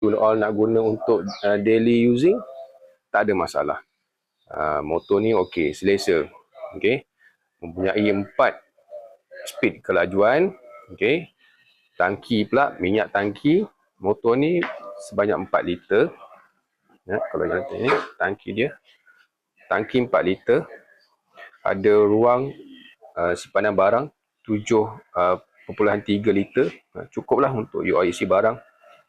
you all nak guna untuk daily using, tak ada masalah. Motor ni okey, selesa. Okey. Mempunyai 4 speed kelajuan. Okey. Tangki pula, minyak tangki. Motor ni sebanyak 4 liter. Ya, kalau yang ni, tangki dia. Tangki 4 liter. Ada ruang simpanan barang 7.3 liter. Cukuplah untuk you all isi barang.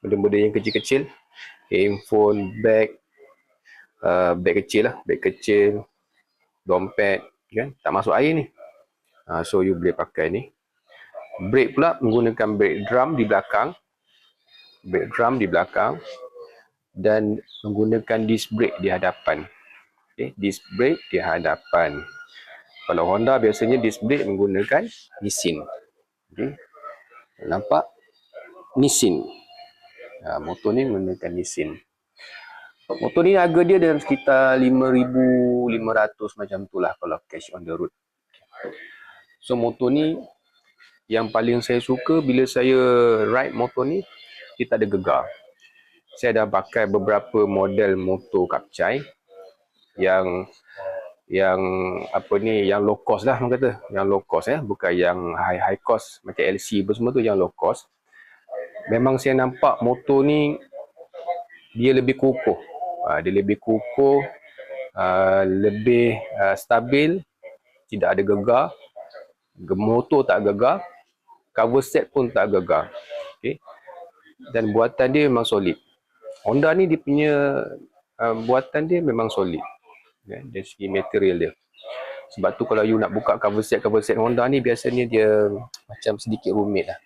Benda-benda yang kecil-kecil. Handphone, beg. Beg kecil lah. Beg kecil. Dompet. Kan? Tak masuk air ni. So you boleh pakai ni. Brake pula menggunakan brake drum di belakang. Brake drum di belakang. Dan menggunakan disc brake di hadapan. Okay, disc brake di hadapan. Kalau Honda biasanya disc brake menggunakan Nissin. Okay. Nampak? Nissin. Motor ni menggunakan Nissin. Motor ni harga dia dalam sekitar 5,500 macam tu lah kalau cash on the road. So motor ni yang paling saya suka bila saya ride motor ni, dia tak ada gegar. Saya dah pakai beberapa model motor Kapcai yang apa ni, yang low cost lah orang kata, yang low cost bukan yang high cost macam LC apa semua tu, yang low cost. Memang saya nampak motor ni dia lebih kukuh. Dia lebih kukuh, lebih stabil, tidak ada gegar. Motor tak gegar, cover set pun tak gegar. Okay. Dan buatan dia memang solid. Honda ni dia punya buatan dia memang solid. Dari segi material dia. Sebab tu kalau you nak buka cover set Honda ni biasanya dia macam sedikit rumit lah.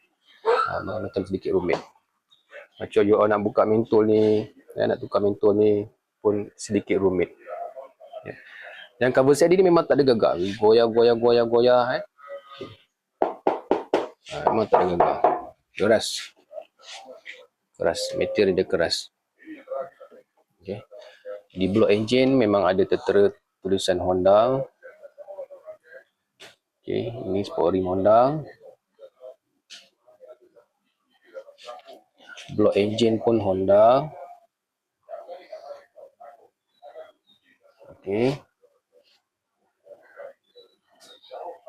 Macam sedikit rumit. Macam you nak buka mentol ni, nak tukar mentol ni pun sedikit rumit. Yang cover set dia ni memang tak ada gegar. Goyah. Memang tak ada gegar. Keras. Material dia keras. Okay. Di blok enjin memang ada tertera tulisan Honda. Okay, ini sport rim Honda. Blok enjin pun Honda. Okay.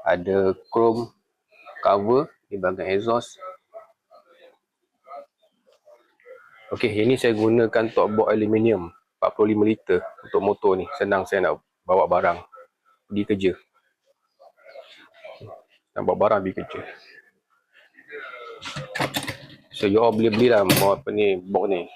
Ada chrome cover di bahagian exhaust. Okay, ini saya gunakan top box aluminium 45 liter untuk motor ni. Senang saya nak bawa barang pergi kerja. Nak bawa barang pergi kerja. So you all boleh belilah apa ni, box ni.